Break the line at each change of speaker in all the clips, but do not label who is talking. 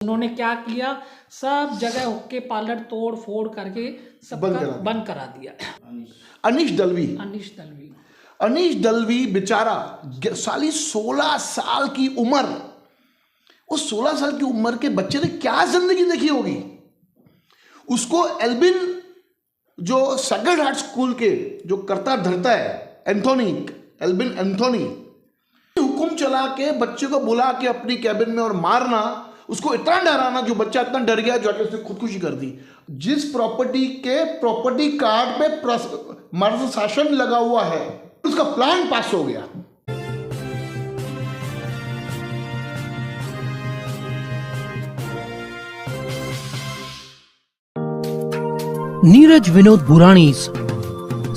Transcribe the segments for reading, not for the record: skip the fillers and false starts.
उन्होंने क्या किया, सब जगह हुक्के पार्लर तोड़ फोड़ करके सब बंद करा दिया।
अनीश दलवी, अनीश दलवी बेचारा साली 16 साल की उम्र, उस 16 साल की उम्र के बच्चे ने क्या जिंदगी देखी होगी। उसको एल्बिन जो सेक्रेड हार्ट स्कूल के जो करता धरता है एंथोनी, एल्बिन एंथोनी, हुक्म चला के बच्चे को बुला के अपनी कैबिन में और मारना, उसको इतना डराना जो बच्चा इतना डर गया जो उसने खुदकुशी कर दी। जिस प्रॉपर्टी के प्रॉपर्टी कार्ड पे मर्द शासन लगा हुआ है उसका प्लान पास हो गया।
Neeraj Vinod Burani's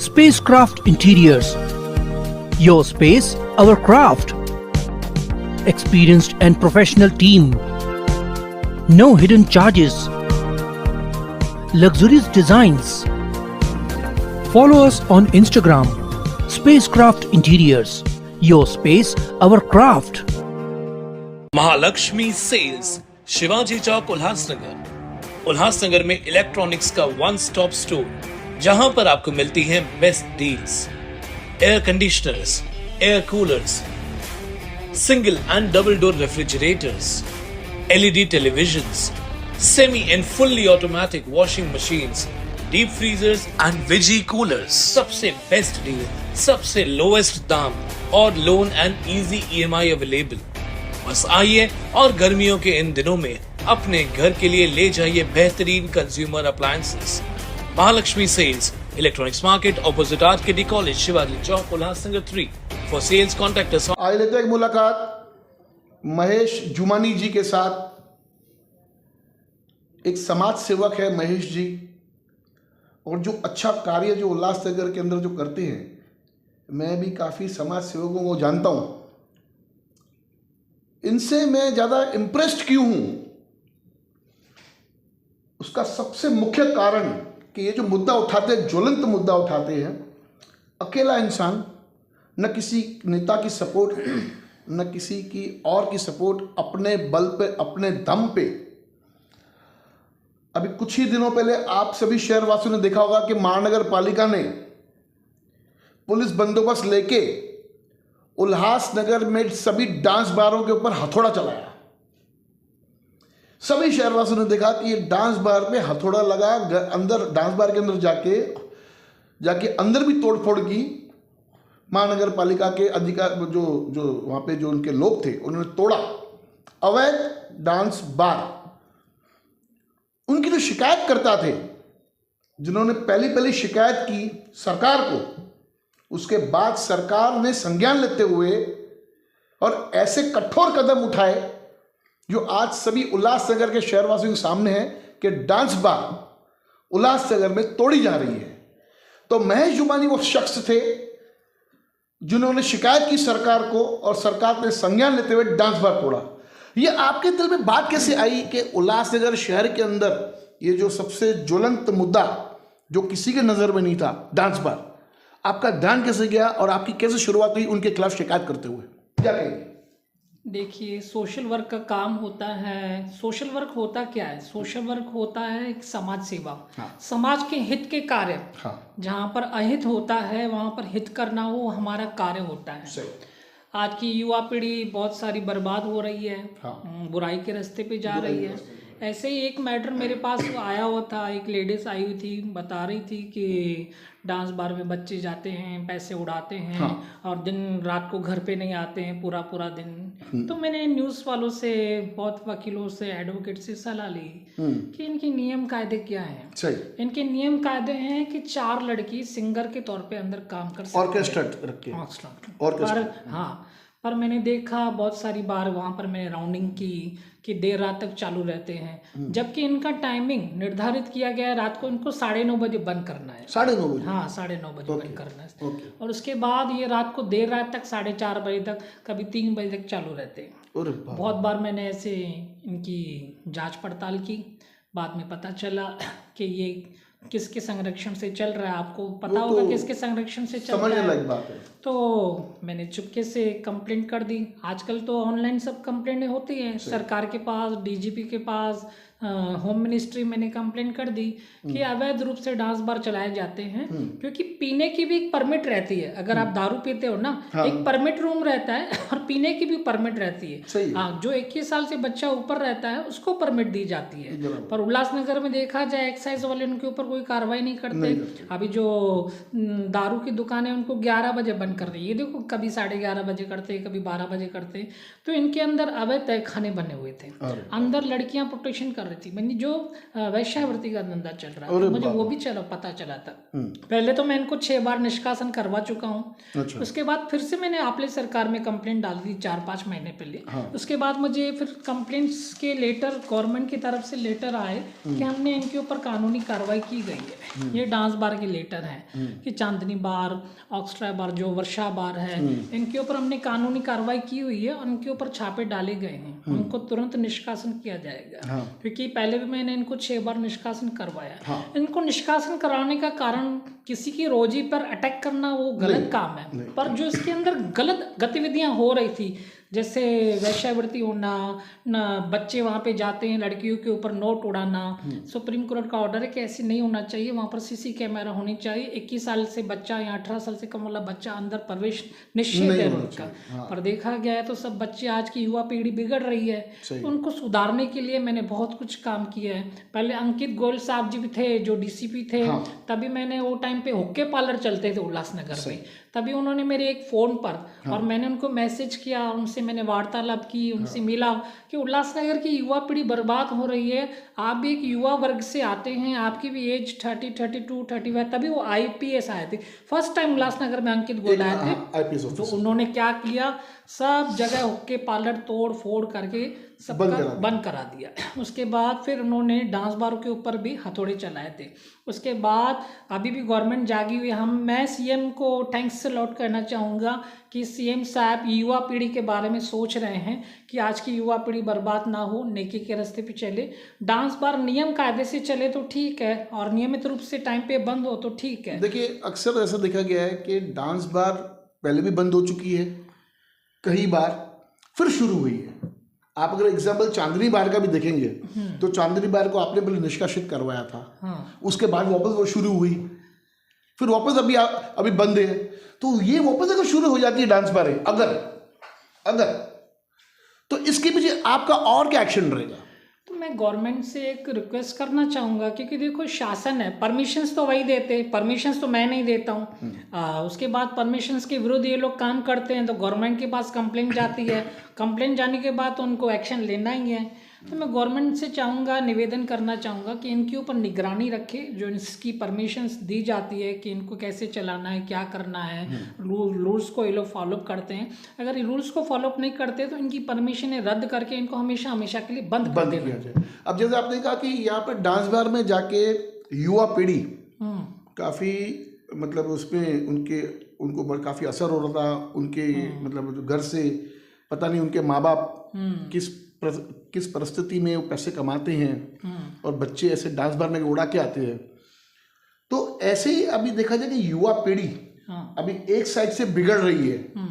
Spacecraft Interiors. Your space, our craft. Experienced and professional team. No hidden charges. Luxurious designs. Follow us on Instagram. Spacecraft Interiors. Your space, our craft.
Mahalaxmi sales, Shivaji Chowk, Ulhasnagar. Ulhasnagar में electronics का one stop store, जहां पर आपको मिलती हैं best deals. Air conditioners, air coolers, single and double door refrigerators, LED televisions, semi and fully automatic washing machines, deep freezers and veggie coolers. सबसे best deal, सबसे lowest दाम और loan and easy EMI available. बस आइए और गर्मियों के इन दिनों में अपने घर के लिए ले जाइए बेहतरीन consumer appliances. Mahalakshmi sales, electronics market, opposite RKD college, Shivaji Chowk, Ulhasnagar 3। For sales contact us.
आज लेते हैं एक मुलाकात महेश जुमानी जी के साथ। एक समाज सेवक है महेश जी, और जो अच्छा कार्य जो उल्लासनगर के अंदर जो करते हैं, मैं भी काफ़ी समाज सेवकों को जानता हूँ। इनसे मैं ज़्यादा इम्प्रेस्ड क्यों हूँ, उसका सबसे मुख्य कारण कि ये जो मुद्दा उठाते हैं, ज्वलंत मुद्दा उठाते हैं, अकेला इंसान, न किसी नेता की सपोर्ट, न किसी की और की सपोर्ट, अपने बल पे, अपने दम पे। अभी कुछ ही दिनों पहले आप सभी शहरवासियों ने देखा होगा कि महानगर पालिका ने पुलिस बंदोबस्त लेके उल्लासनगर में सभी डांस बारों के ऊपर हथौड़ा चलाया। सभी शहरवासियों ने देखा कि ये डांस बार पे हथौड़ा लगा, अंदर डांस बार के अंदर जाके अंदर भी तोड़फोड़ की। महानगर पालिका के अधिकारी जो वहाँ पे जो उनके लोग थे, उन्होंने तोड़ा अवैध डांस बार। उनकी जो शिकायत करता थे, जिन्होंने पहली शिकायत की सरकार को, उसके बाद सरकार ने संज्ञान लेते हुए और ऐसे कठोर कदम उठाए जो आज सभी उल्लासनगर के शहरवासियों के सामने है कि डांस बार उल्लासनगर में तोड़ी जा रही है। तो महेश जुमानी वो शख्स थे जिन्होंने शिकायत की सरकार को, और सरकार ने संज्ञान लेते हुए डांस बार तोड़ा। ये आपके दिल में बात कैसे आई कि उल्लासनगर शहर के अंदर ये जो सबसे ज्वलंत मुद्दा जो किसी के नजर में नहीं था, डांस बार, आपका ध्यान कैसे गया और आपकी कैसे शुरुआत हुई उनके खिलाफ शिकायत करते हुए? क्या कहेंगे?
देखिए, सोशल वर्क का काम होता है। सोशल वर्क होता क्या है? सोशल वर्क होता है एक समाज सेवा। हाँ। समाज के हित के कार्य। हाँ। जहाँ पर अहित होता है वहाँ पर हित करना, वो हमारा कार्य होता है। सही। आज की युवा पीढ़ी बहुत सारी बर्बाद हो रही है। हाँ। बुराई के रास्ते पे जा रही है। ऐसे ही एक मैटर मेरे पास आया हुआ था। एक लेडीज आई हुई थी, बता रही थी कि डांस बार में बच्चे जाते हैं, पैसे उड़ाते हैं। हाँ। और दिन रात को घर पे नहीं आते हैं, पूरा दिन। तो मैंने न्यूज़ वालों से, बहुत वकीलों से, एडवोकेट से सलाह ली कि इनके नियम कायदे क्या हैं। सही। इनके नियम कायदे हैं कि 4 लड़की सिंगर के तौर पे अंदर काम कर सकती है, ऑर्केस्ट्रा। हाँ, पर मैंने देखा बहुत सारी बार वहाँ पर मैंने राउंडिंग की कि देर रात तक चालू रहते हैं, जबकि इनका टाइमिंग निर्धारित किया गया है, रात को इनको 9:30 बजे बंद करना है। 9:30 बजे? हाँ, 9:30 बजे बंद करना है। और उसके बाद ये रात को देर रात तक 4:30 बजे तक, कभी 3 बजे तक चालू रहते हैं। बहुत बार मैंने ऐसे इनकी जांच पड़ताल की। बाद में पता चला कि ये किसके संरक्षण से चल रहा है, आपको पता होगा किसके संरक्षण से चल रहा है।
समझने लायक बात है।
तो मैंने चुपके से कंप्लेंट कर दी। आजकल तो ऑनलाइन सब कंप्लेंटें होती हैं, सरकार के पास, डीजीपी के पास, होम मिनिस्ट्री मैंने कंप्लेंट कर दी कि अवैध रूप से डांस बार चलाए जाते हैं। क्योंकि पीने की भी एक परमिट रहती है, अगर आप दारू पीते हो ना, एक परमिट रूम रहता है और पीने की भी परमिट रहती है। हाँ, जो 21 साल से बच्चा ऊपर रहता है उसको परमिट दी जाती है। पर उल्लासनगर में देखा जाए एक्साइज वाले उनके ऊपर कोई कार्रवाई नहीं करते। अभी जो दारू की दुकानें उनको 11 बजे बंद कर रही है, देखो कभी 11:30 बजे करते, कभी 12 बजे करते। तो इनके अंदर अवैध तहखाने बने हुए थे, अंदर लड़कियां प्रोटेक्शन कर रही थी। मैंने जो वैश्यावृत्ति का धंधा चल रहा था, मुझे वो भी पता चला था। पहले तो मैं इनको 6 बार निष्कासन करवा चुका हूँ। उसके बाद फिर से मैंने आपले सरकार में कंप्लेंट डाल दी 4-5 महीने पहले। उसके बाद मुझे फिर कंप्लेंट्स के लेटर गवर्नमेंट की तरफ से लेटर आए कि हमने इनके ऊपर कानूनी कार्रवाई की गई है। ये डांस बार के लेटर हैं कि चांदनी बार, ऑक्स्ट्रा बार, जो वर्षा बार है, इनके ऊपर हमने कानूनी कार्रवाई की हुई है और उनके ऊपर छापे डाले गए हैं। उनको तुरंत निष्कासन किया जाएगा। क्योंकि पहले भी मैंने इनको 6 बार निष्कासन करवाया। इनको निष्कासन कराने का कारण किसी की रोजी पर अटैक करना वो गलत काम है, पर जो इसके अंदर गलत गतिविधियां हो रही थी, जैसे वैश्यावृत्ति होना, न बच्चे वहाँ पे जाते हैं लड़कियों के ऊपर नोट उड़ाना, सुप्रीम कोर्ट का ऑर्डर है कि ऐसे नहीं होना चाहिए। वहाँ पर सीसी कैमरा होनी चाहिए। 21 साल से बच्चा या 18 साल से कम वाला बच्चा अंदर प्रवेश निश्चित है उनका। पर देखा गया है तो सब बच्चे, आज की युवा पीढ़ी बिगड़ रही है। तो उनको सुधारने के लिए मैंने बहुत कुछ काम किया है। पहले अंकित गोयल साहब जी भी थे जो डीसीपी थे, तभी मैंने वो टाइम पे हुक्के पार्लर चलते थे उल्लासनगर में, तभी उन्होंने मेरे एक फ़ोन पर और मैंने उनको मैसेज किया, उनसे मैंने वार्तालाप की, उनसे मिला कि उल्लासनगर की युवा पीढ़ी बर्बाद हो रही है। आप भी एक युवा वर्ग से आते हैं, आपकी भी एज 30, 32, 35, तभी वो IPS आए थे। फर्स्ट टाइम उल्लासनगर में अंकित गोयल आए थे। तो उन्होंने क्या किया, सब जगह हुक्के पार्लर तोड़ फोड़ करके सबका बंद करा दिया। उसके बाद फिर उन्होंने डांस बारों के ऊपर भी हथौड़े चलाए थे। उसके बाद अभी भी गवर्नमेंट जागी हुई है। मैं सीएम को थैंक्स से लौट करना चाहूँगा कि सीएम साहब युवा पीढ़ी के बारे में सोच रहे हैं कि आज की युवा पीढ़ी बर्बाद ना हो, नेकी के रास्ते पे चले। डांस बार नियम कायदे से चले तो ठीक है, और नियमित रूप से टाइम पे बंद हो तो ठीक है।
देखिए, अक्सर ऐसा देखा गया है कि डांस बार पहले भी बंद हो चुकी है कई बार, फिर शुरू हुई है। आप अगर एग्जाम्पल चांदनी बार का भी देखेंगे तो चांदनी बार को आपने पहले निष्कासित करवाया था, उसके बाद वापस वो शुरू हुई, फिर वापस अभी बंद है। तो ये वापस अगर शुरू हो जाती है डांस बार अगर तो इसके पीछे आपका और क्या एक्शन रहेगा?
तो मैं गवर्नमेंट से एक रिक्वेस्ट करना चाहूँगा, क्योंकि देखो शासन है, परमिशंस तो वही देते, परमिशंस तो मैं नहीं देता हूँ। उसके बाद परमिशंस के विरुद्ध ये लोग काम करते हैं तो गवर्नमेंट के पास कंप्लेंट जाती है। कंप्लेंट जाने के बाद तो उनको एक्शन लेना ही है। तो मैं गवर्नमेंट से चाहूँगा, निवेदन करना चाहूँगा कि इनके ऊपर निगरानी रखे। जो इसकी परमिशंस दी जाती है कि इनको कैसे चलाना है, क्या करना है, रूल्स को ये लोग फॉलोअप करते हैं। अगर ये रूल्स को फॉलोअप नहीं करते तो इनकी परमिशनें रद्द करके इनको हमेशा हमेशा के लिए बंद कर देना चाहिए।
अब जैसे आपने कहा कि यहाँ पर डांस बार में जाके युवा पीढ़ी काफ़ी मतलब उसमें उनको काफ़ी असर हो रहा था। उनके मतलब घर से पता नहीं उनके माँ बाप किस परिस्थिति में वो पैसे कमाते हैं और बच्चे ऐसे डांस बार में उड़ा के आते हैं। तो ऐसे ही अभी देखा जाए कि युवा पीढ़ी अभी एक साइड से बिगड़ रही है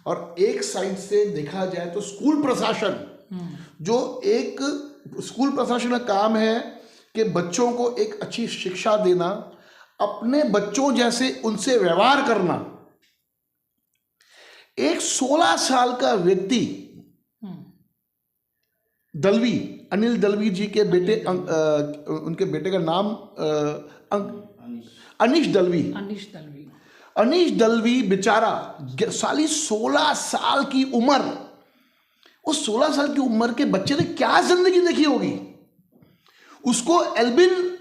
और एक साइड से देखा जाए तो स्कूल प्रशासन, जो एक स्कूल प्रशासन का काम है कि बच्चों को एक अच्छी शिक्षा देना, अपने बच्चों जैसे उनसे व्यवहार करना। एक 16 साल का व्यक्ति दलवी, अनिल दलवी जी के बेटे, उनके बेटे का नाम अनीश दलवी बेचारा साली 16 साल की उम्र, उस 16 साल की उम्र के बच्चे ने क्या जिंदगी देखी होगी। उसको एल्बिन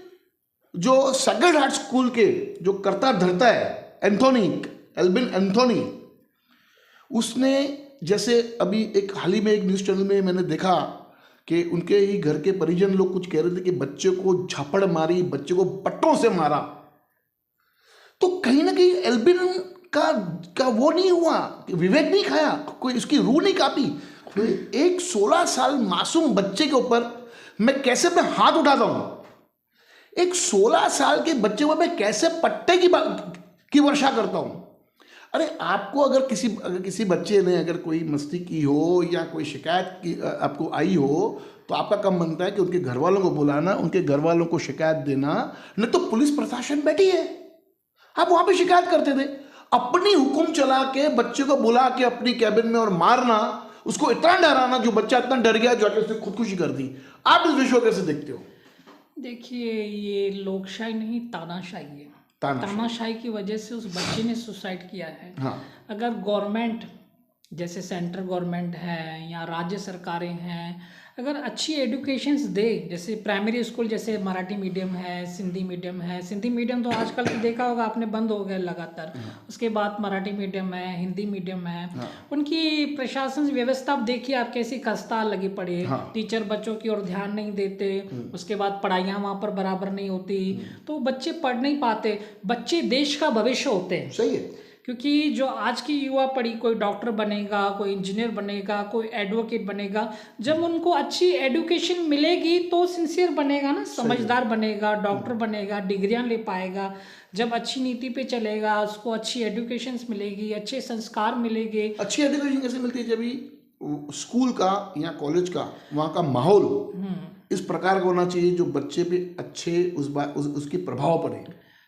जो सेक्रेड हार्ट स्कूल के जो करता धरता है एल्बिन एंथोनी, उसने जैसे अभी एक हाल ही में एक न्यूज़ चैनल में मैंने देखा कि उनके ही घर के परिजन लोग कुछ कह रहे थे कि बच्चे को झापड़ मारी, बच्चे को पट्टों से मारा। तो कहीं ना कहीं एल्बिन का वो नहीं हुआ, विवेक नहीं खाया, कोई इसकी रूह नहीं कापी। एक 16 साल मासूम बच्चे के ऊपर मैं कैसे अपना हाथ उठाता हूँ। एक 16 साल के बच्चे को मैं कैसे पट्टे की वर्षा करता हूं? अरे आपको अगर किसी बच्चे ने अगर कोई मस्ती की हो या कोई शिकायत की आपको आई हो, तो आपका काम बनता है कि उनके घर वालों को बुलाना, उनके घर वालों को शिकायत देना। नहीं तो पुलिस प्रशासन बैठी है, आप वहां पे शिकायत करते थे। अपनी हुक्म चला के बच्चे को बुला के अपनी कैबिन में और मारना, उसको इतना डराना जो बच्चा इतना डर गया जो उसने खुदकुशी कर दी। आप इस विषय को कैसे देखते हो?
देखिए, ये लोकशाही नहीं तानाशाही है। तानाशाही की वजह से उस बच्चे ने सुसाइड किया है।
हाँ।
अगर गवर्नमेंट जैसे सेंट्रल गवर्नमेंट है या राज्य सरकारें हैं, अगर अच्छी एजुकेशंस दे, जैसे प्राइमरी स्कूल जैसे मराठी मीडियम है, सिंधी मीडियम है। सिंधी मीडियम तो आजकल तो देखा होगा आपने बंद हो गया लगातार। उसके बाद मराठी मीडियम है, हिंदी मीडियम है। उनकी प्रशासन व्यवस्था आप देखिए, आप कैसी खस्ता लगी पड़ी है। टीचर बच्चों की ओर ध्यान नहीं देते, उसके बाद पढ़ाइयाँ वहाँ पर बराबर नहीं होती, तो बच्चे पढ़ नहीं पाते। बच्चे देश का भविष्य होते हैं।
सही है।
क्योंकि जो आज की युवा पढ़ी, कोई डॉक्टर बनेगा, कोई इंजीनियर बनेगा, कोई एडवोकेट बनेगा। जब उनको अच्छी एजुकेशन मिलेगी तो सिंसियर बनेगा ना, समझदार बनेगा, डॉक्टर बनेगा, डिग्रियां ले पाएगा। जब अच्छी नीति पे चलेगा, उसको अच्छी एजुकेशन मिलेगी, अच्छे संस्कार मिलेंगे।
अच्छी एजुकेशन कैसे मिलती है? जब स्कूल का या कॉलेज का वहाँ का माहौल इस प्रकार का होना चाहिए जो बच्चे पे अच्छे उसकी प्रभाव पड़े।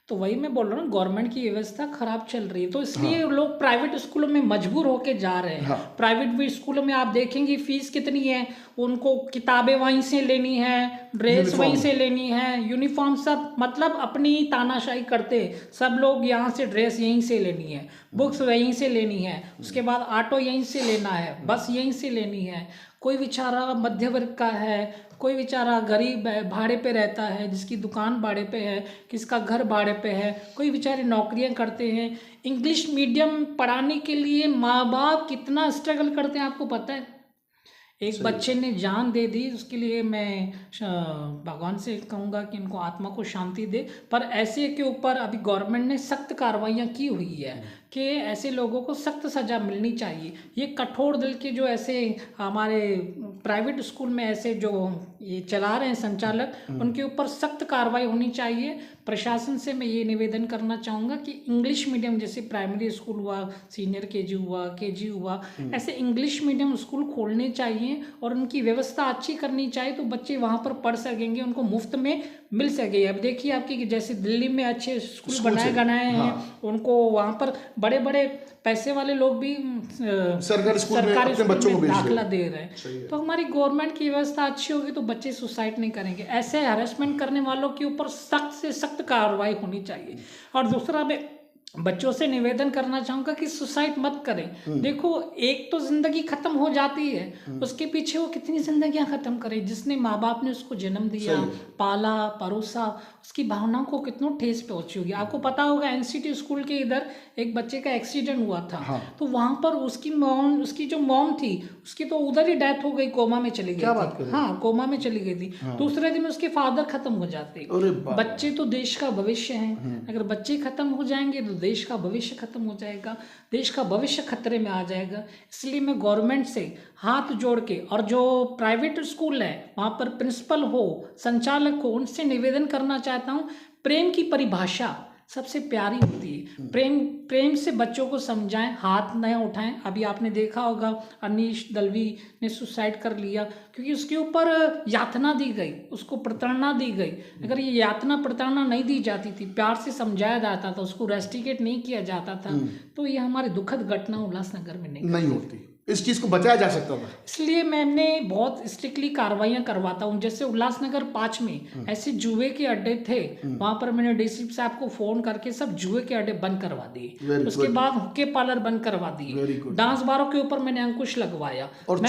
तो वही मैं बोल रहा हूँ, गवर्नमेंट की व्यवस्था खराब चल रही है, तो इसलिए लोग प्राइवेट स्कूलों में मजबूर होके जा रहे हैं। प्राइवेट भी स्कूलों में आप देखेंगे फीस कितनी है, उनको किताबें वहीं से लेनी है, ड्रेस वहीं से लेनी है, यूनिफॉर्म सब, मतलब अपनी तानाशाही करते सब लोग। यहाँ से ड्रेस यहीं से लेनी है, बुक्स वहीं से लेनी है, उसके बाद ऑटो यहीं से लेना है, बस यहीं से लेनी है। कोई बेचारा मध्य वर्ग का है, कोई बेचारा गरीब है, भाड़े पे रहता है, जिसकी दुकान भाड़े पे है, किसका घर भाड़े पे है, कोई बेचारे नौकरियां करते हैं। इंग्लिश मीडियम पढ़ाने के लिए माँ बाप कितना स्ट्रगल करते हैं, आपको पता है? एक बच्चे ने जान दे दी, उसके लिए मैं भगवान से कहूँगा कि इनको आत्मा को शांति दे। पर ऐसे के ऊपर अभी गवर्नमेंट ने सख्त कार्रवाइयाँ की हुई है कि ऐसे लोगों को सख्त सज़ा मिलनी चाहिए। ये कठोर दिल के जो ऐसे हमारे प्राइवेट स्कूल में ऐसे जो ये चला रहे हैं संचालक, उनके ऊपर सख्त कार्रवाई होनी चाहिए। प्रशासन से मैं ये निवेदन करना चाहूँगा कि इंग्लिश मीडियम जैसे प्राइमरी स्कूल हुआ, सीनियर केजी हुआ, केजी हुआ, ऐसे इंग्लिश मीडियम स्कूल खोलने चाहिए और उनकी व्यवस्था अच्छी करनी चाहिए, तो बच्चे वहाँ पर पढ़ सकेंगे, उनको मुफ्त में मिल सके। अब देखिए आपकी जैसे दिल्ली में अच्छे स्कूल बनाए हैं, उनको वहाँ पर बड़े बड़े पैसे वाले लोग भी सरकारी स्कूल में दाखिला दे रहे हैं। तो हमारी गवर्नमेंट की व्यवस्था अच्छी होगी तो बच्चे सुसाइड नहीं करेंगे। ऐसे हैरेसमेंट करने वालों के ऊपर सख्त से सख्त कार्रवाई होनी चाहिए। और दूसरा, मैं बच्चों से निवेदन करना चाहूँगा कि सुसाइड मत करें। देखो, एक तो जिंदगी खत्म हो जाती है, उसके पीछे वो कितनी जिंदगियां खत्म करे। जिसने माँ बाप ने उसको जन्म दिया, पाला परोसा, उसकी भावनाओं को कितनों ठेस पहुंची होगी। आपको पता होगा एनसीटी स्कूल के इधर एक बच्चे का एक्सीडेंट हुआ था। तो वहां पर उसकी जो मॉम थी, उसकी तो उधर ही डेथ हो गई, कोमा में चली गई थी। हाँ, कोमा में चली गई थी। दूसरे दिन उसके फादर खत्म हो जाते। बच्चे तो देश का भविष्य हैं, अगर बच्चे खत्म हो जाएंगे तो देश का भविष्य खत्म हो जाएगा, देश का भविष्य खतरे में आ जाएगा। इसलिए मैं गवर्नमेंट से हाथ जोड़ के, और जो प्राइवेट स्कूल है वहाँ पर प्रिंसिपल हो, संचालक हो, उनसे निवेदन करना चाहता हूँ, प्रेम की परिभाषा सबसे प्यारी होती है। प्रेम से बच्चों को समझाएं, हाथ न उठाएं। अभी आपने देखा होगा अनीश दलवी ने सुसाइड कर लिया क्योंकि उसके ऊपर यातना दी गई, उसको प्रताड़ना दी गई। अगर ये यातना प्रताड़ना नहीं दी जाती थी, प्यार से समझाया जाता था, उसको रेस्टिकेट नहीं किया जाता था, तो ये हमारी दुखद घटना उल्लासनगर में नहीं
होती। इस चीज को बचाया जा सकता था।
इसलिए मैंने बहुत स्ट्रिक्टली कार्रवाइयां करवाता हूं। जैसे उल्लासनगर 5 में ऐसे जुए के अड्डे थे, वहां पर मैंने डीसीपी साहब को फोन करके सब जुए के अड्डे बंद करवा दिए। उसके बाद हुक्के पार्लर बंद करवा दिए। डांस बारों के ऊपर मैंने अंकुश लगवाया। और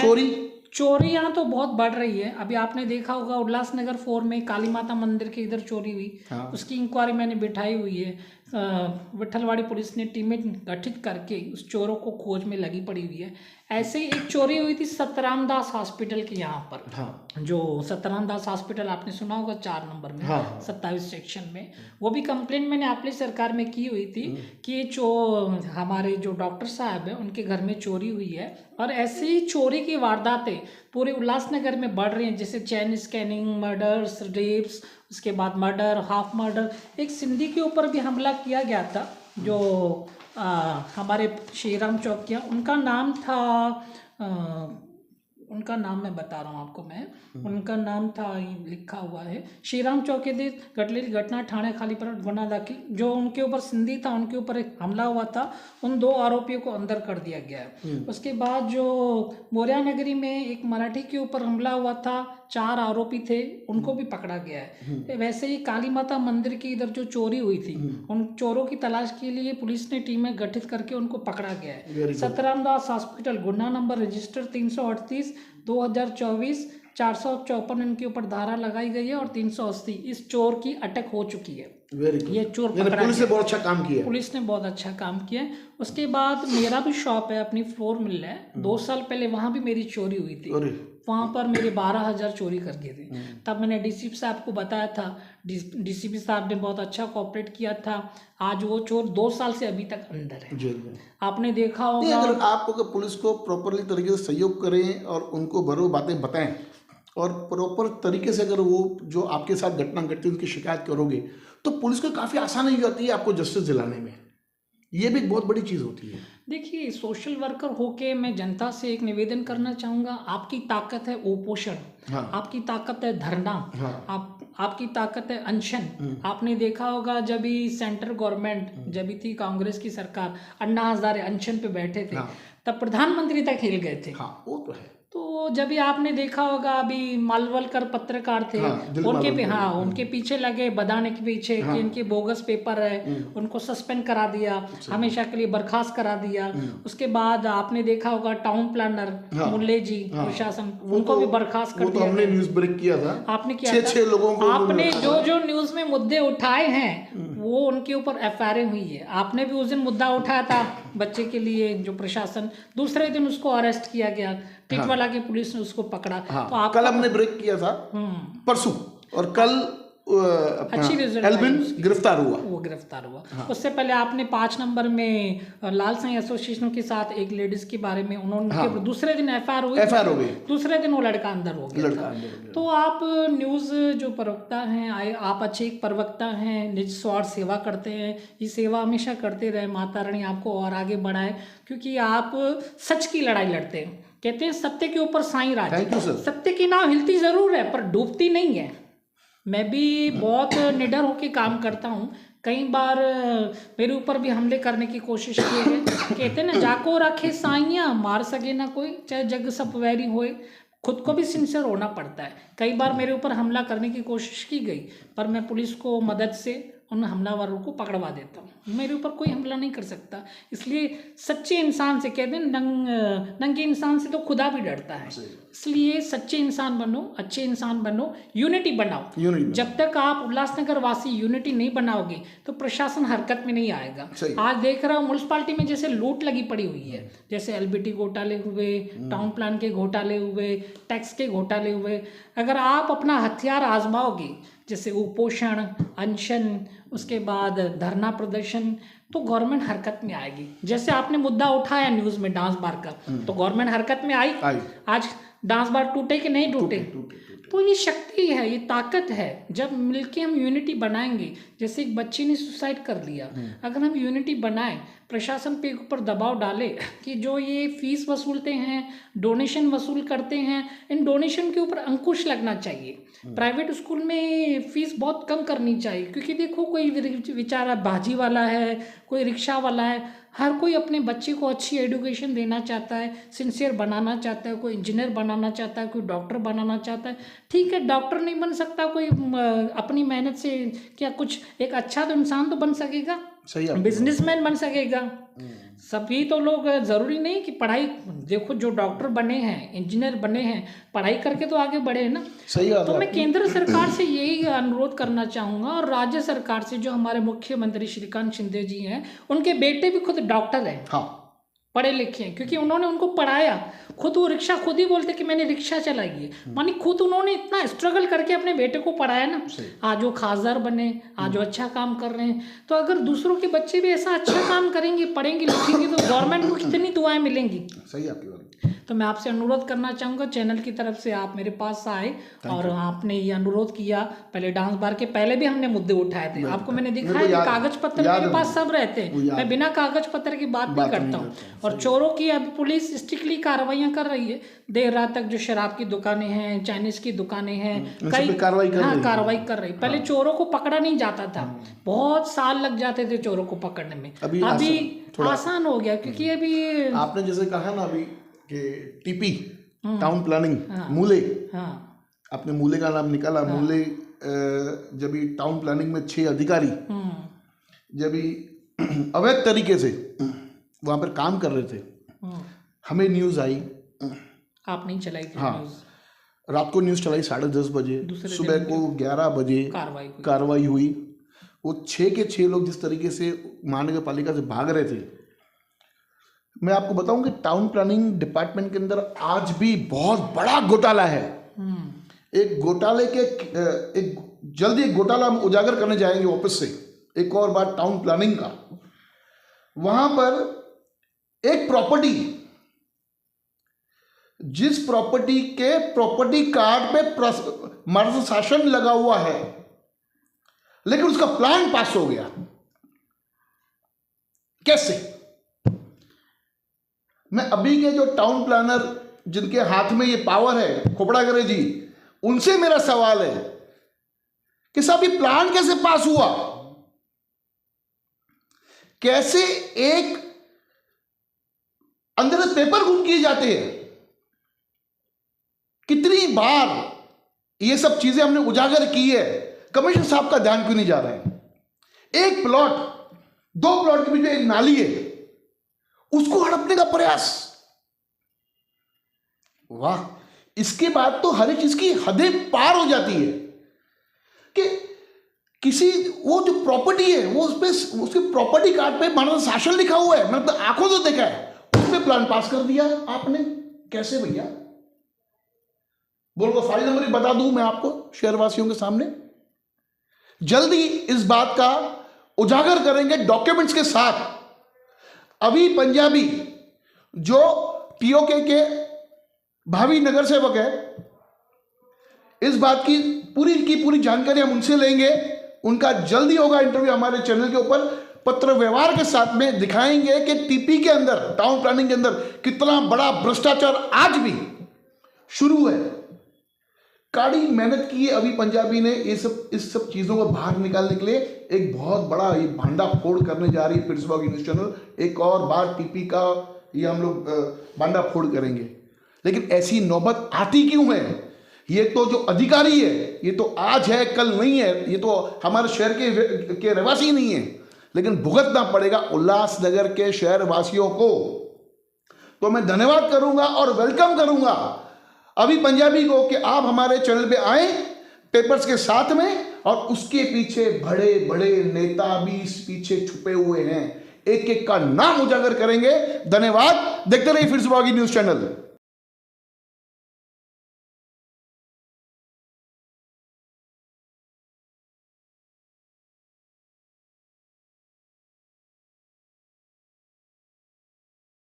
चोरी यहाँ तो बहुत बढ़ रही है। अभी आपने देखा होगा उल्लासनगर 4 में काली माता मंदिर के इधर चोरी हुई, उसकी इंक्वायरी मैंने बिठाई हुई है। विठलवाड़ी पुलिस ने टीमें गठित करके उस चोरों को खोज में लगी पड़ी हुई है। ऐसे ही एक चोरी हुई थी सतराम दास हॉस्पिटल के यहाँ पर। जो सतराम दास हॉस्पिटल आपने सुना होगा 4 नंबर में, 27 सेक्शन में, वो भी कंप्लेंट मैंने आपकी सरकार में की हुई थी कि हमारे जो डॉक्टर साहब हैं उनके घर में चोरी हुई है। और ऐसे ही चोरी की वारदातें पूरे उल्लासनगर में बढ़ रहे हैं, जैसे चैन स्कैनिंग, मर्डर्स, रेप्स, उसके बाद मर्डर, हाफ मर्डर। एक सिंधी के ऊपर भी हमला किया गया था, जो हमारे श्रीराम चौकिया, उनका नाम था उनका नाम मैं बता रहा हूँ आपको, मैं उनका नाम था, लिखा हुआ है, श्रीराम चौकीदार गटलेरी घटना ठाणे खाली पर गुना दाखिल। जो उनके ऊपर सिंधी था, उनके ऊपर एक हमला हुआ था, उन 2 आरोपियों को अंदर कर दिया गया है। उसके बाद जो बोरिया नगरी में एक मराठी के ऊपर हमला हुआ था, 4 आरोपी थे, उनको भी पकड़ा गया है। वैसे ही काली माता मंदिर की इधर जो चोरी हुई थी, उन चोरों की तलाश के लिए पुलिस ने टीमें गठित करके उनको पकड़ा गया है। सतराम दास हॉस्पिटल, गुना नंबर रजिस्टर 338 2024, 454 इनके ऊपर धारा लगाई गई है और 380 इस चोर की अटक हो चुकी है। ये चोर पकड़ा गया।
पुलिस ने बहुत अच्छा काम किया।
पुलिस ने बहुत अच्छा काम किया है। उसके बाद मेरा भी शॉप है, अपनी फ्लोर मिल रहा है। 2 साल पहले वहाँ भी मेरी चोरी हुई थी। वहाँ पर मेरे 12,000 चोरी कर गए थे। तब मैंने डीसीपी साहब को बताया था, डीसीपी साहब ने बहुत अच्छा कोऑपरेट किया था। आज वो चोर 2 साल से अभी तक अंदर है, जेल में। आपने देखा होगा।
अगर आप पुलिस को प्रॉपरली तरीके से सहयोग करें और उनको बरोबर बातें बताएं और प्रॉपर तरीके से अगर वो जो आपके साथ घटना घटती है उनकी शिकायत करोगे, तो पुलिस को काफ़ी आसानी हो जाती है आपको जस्टिस दिलाने में। ये भी एक बहुत बड़ी चीज़ होती है।
देखिए, सोशल वर्कर होके मैं जनता से एक निवेदन करना चाहूँगा, आपकी ताकत है उपोषण, आपकी ताकत है धरना, आपकी ताकत है अनशन। आपने देखा होगा जब भी सेंट्रल गवर्नमेंट, जब भी थी कांग्रेस की सरकार, अन्ना हजारे अनशन पे बैठे थे, तब प्रधानमंत्री तक हिल गए थे।
वो तो है।
तो जब भी आपने देखा होगा, अभी मालवलकर पत्रकार थे, उनके पीछे लगे बदाने के पीछे कि इनके बोगस पेपर है, उनको सस्पेंड करा दिया, हमेशा के लिए बर्खास्त करा दिया। उसके बाद आपने देखा होगा टाउन प्लानर मुल्ले जी, प्रशासन, उनको भी बर्खास्त कर दिया।
हमने न्यूज़ ब्रेक किया था,
आपने किया था।
6 लोगों को
आपने जो न्यूज में मुद्दे उठाए हैं वो उनके ऊपर FIR हुई है। आपने भी उस दिन मुद्दा उठाया था बच्चे के लिए, जो प्रशासन, दूसरे दिन उसको अरेस्ट किया गया, टिटवाला की पुलिस ने उसको पकड़ा। तो आप
कल हमने ब्रेक किया था, परसों, और कल
अच्छी
एल्विन गिरफ्तार हुआ।
वो गिरफ्तार हुआ। उससे पहले आपने 5 नंबर में लाल साईं एसोसिएशन के साथ एक लेडीज के बारे में उन्होंने दूसरे दिन FIR हो गई, दूसरे दिन वो लड़का अंदर हो गया था। तो आप न्यूज जो प्रवक्ता हैं, आप अच्छे एक प्रवक्ता हैं, निज स्वार्थ सेवा करते हैं। ये सेवा हमेशा करते रहे, माता रानी आपको और आगे बढ़ाए, क्योंकि आप सच की लड़ाई लड़ते हैं। कहते हैं सत्य के ऊपर साईं राज। सत्य की नाव हिलती जरूर है पर डूबती नहीं है। मैं भी बहुत निडर होकर काम करता हूँ। कई बार मेरे ऊपर भी हमले करने की कोशिश किए गए। कहते ना, जाको रखे साइयाँ मार सके ना कोई, चाहे जग सब वैरी होए। खुद को भी सिंसियर होना पड़ता है। कई बार मेरे ऊपर हमला करने की कोशिश की गई, पर मैं पुलिस को मदद से उन हमलावरों को पकड़वा देता हूँ। मेरे ऊपर कोई हमला नहीं कर सकता। इसलिए सच्चे इंसान से, कहते हैं नंगे इंसान से तो खुदा भी डरता है। इसलिए सच्चे इंसान बनो, अच्छे इंसान बनो, यूनिटी बनाओ। जब तक आप उल्लासनगर वासी यूनिटी नहीं बनाओगे तो प्रशासन हरकत में नहीं आएगा। आज देख रहा हूँ म्यूनसिपालिटी में जैसे लूट लगी पड़ी हुई है, जैसे LBT घोटाले हुए, टाउन प्लान के घोटाले हुए, टैक्स के घोटाले हुए। अगर आप अपना हथियार आजमाओगे, जैसे उपोषण, अनशन, उसके बाद धरना प्रदर्शन, तो गवर्नमेंट हरकत में आएगी। जैसे आपने मुद्दा उठाया न्यूज़ में डांस बार का, तो गवर्नमेंट हरकत में आई। आज डांस बार टूटे कि नहीं टूटे? तो ये शक्ति है, ये ताकत है। जब मिलके हम यूनिटी बनाएंगे, जैसे एक बच्ची ने सुसाइड कर लिया, अगर हम यूनिटी बनाएं, प्रशासन पे ऊपर दबाव डाले कि जो ये फीस वसूलते हैं, डोनेशन वसूल करते हैं, इन डोनेशन के ऊपर अंकुश लगना चाहिए। प्राइवेट स्कूल में फीस बहुत कम करनी चाहिए, क्योंकि देखो कोई बेचारा भाजी वाला है, कोई रिक्शा वाला है, हर कोई अपने बच्चे को अच्छी एजुकेशन देना चाहता है, सिंसियर बनाना चाहता है, कोई इंजीनियर बनाना चाहता है, कोई डॉक्टर बनाना चाहता है। ठीक है, डॉक्टर नहीं बन सकता कोई, अपनी मेहनत से क्या कुछ एक अच्छा तो इंसान तो बन सकेगा, बिजनेसमैन बन सकेगा। सभी तो लोग, जरूरी नहीं कि पढ़ाई, देखो जो डॉक्टर बने हैं, इंजीनियर बने हैं, पढ़ाई करके तो आगे बढ़े हैं ना। तो मैं केंद्र सरकार से यही अनुरोध करना चाहूँगा, और राज्य सरकार से, जो हमारे मुख्यमंत्री श्रीकांत शिंदे जी हैं, उनके बेटे भी खुद डॉक्टर हैं, पढ़े लिखे हैं, क्योंकि उन्होंने उनको पढ़ाया। खुद वो रिक्शा खुद ही बोलते कि मैंने रिक्शा चलाई है, मानी खुद उन्होंने इतना स्ट्रगल करके अपने बेटे को पढ़ाया ना। आज वो खासदार बने, आज वो अच्छा काम कर रहे हैं। तो अगर दूसरों के बच्चे भी ऐसा अच्छा काम करेंगे, पढ़ेंगे लिखेंगे, तो गवर्नमेंट को कितनी दुआएं मिलेंगी।
सही आपकी बात।
तो मैं आपसे अनुरोध करना चाहूँगा, चैनल की तरफ से आप मेरे पास आए और आपने ये अनुरोध किया। पहले डांस बार के पहले भी हमने मुद्दे उठाए थे, आपको मैंने दिखाया कि कागज पत्र मेरे पास सब रहते हैं, मैं बिना कागज पत्र की बात नहीं करता हूँ। और चोरों की अब पुलिस स्ट्रिक्टली कार्रवाइयाँ कर रही है। देर रात तक जो शराब की दुकानें हैं, चाइनीज की दुकानें हैं, कई कार्रवाई कर रही। पहले चोरों को पकड़ा नहीं जाता था, बहुत साल लग जाते थे चोरों को पकड़ने में। अभी आसान हो गया, क्योंकि अभी
आपने जैसे कहा ना अभी कि टीपी टाउन प्लानिंग मूले, आपने मूले का नाम निकाला। मूले जब भी टाउन प्लानिंग में 6 अधिकारी जब भी अवैध तरीके से वहां पर काम कर रहे थे, हमें न्यूज आई, आप नहीं चलाई थी न्यूज़? रात को न्यूज़ चलाई 10:30 बजे, सुबह को 11 बजे कार्रवाई हुई। वो 6 के 6 लोग जिस तरीके से महानगर पालिका से भाग रहे थे, मैं आपको बताऊं कि टाउन प्लानिंग डिपार्टमेंट के अंदर आज भी बहुत बड़ा घोटाला है। एक घोटाले के जल्दी एक घोटाला हम उजागर करने जाएंगे वापस से एक और बार टाउन प्लानिंग का। वहां पर एक प्रॉपर्टी, जिस प्रॉपर्टी के प्रॉपर्टी कार्ड पे मर्द शासन लगा हुआ है, लेकिन उसका प्लान पास हो गया। कैसे? मैं अभी के जो टाउन प्लानर जिनके हाथ में ये पावर है, खोपड़ागरे जी, उनसे मेरा सवाल है कि साहब ये प्लान कैसे पास हुआ? कैसे एक अंदर पेपर गुम किए जाते हैं? कितनी बार ये सब चीजें हमने उजागर की है, कमिश्नर साहब का ध्यान क्यों नहीं जा रहा है? एक प्लॉट, 2 प्लॉट के बीच में एक नाली है, उसको हड़पने का प्रयास। वाह! इसके बाद तो हर एक चीज की हदें पार हो जाती है कि किसी वो जो प्रॉपर्टी है वो उसके प्रॉपर्टी कार्ड पे मानव शासन लिखा हुआ है, मैंने तो आंखों से देखा है, उस पे प्लान पास कर दिया आपने। कैसे भैया? बोलो, फाइल नंबर ही बता दूं मैं आपको शहरवासियों के सामने। जल्दी इस बात का उजागर करेंगे डॉक्यूमेंट्स के साथ। अभी पंजाबी जो पीओके के भावी नगर सेवक है, इस बात की पूरी जानकारी हम उनसे लेंगे। उनका जल्दी होगा इंटरव्यू हमारे चैनल के ऊपर। पत्र व्यवहार के साथ में दिखाएंगे कि टीपी के अंदर, टाउन प्लानिंग के अंदर कितना बड़ा भ्रष्टाचार आज भी शुरू है। काड़ी मेहनत की है अभी पंजाबी ने इस सब चीजों को बाहर निकालने के लिए। एक बहुत बड़ा ये भांडा फोड़ करने जा रही है फिरोजबाग न्यूज चैनल। एक और बार टीपी का ये हम लोग भांडा फोड़ करेंगे। लेकिन ऐसी नौबत आती क्यों है? ये तो जो अधिकारी है, ये तो आज है कल नहीं है, ये तो हमारे शहर के रहवासी नहीं है, लेकिन भुगतना पड़ेगा उल्लासनगर के शहरवासियों को। तो मैं धन्यवाद करूंगा और वेलकम करूंगा अभी पंजाबी को कि आप हमारे चैनल पे आए पेपर्स के साथ में, और उसके पीछे बड़े बड़े नेता भी पीछे छुपे हुए हैं। एक एक का नाम उजागर करेंगे। धन्यवाद। देखते रहिए फिरोजबागी न्यूज चैनल।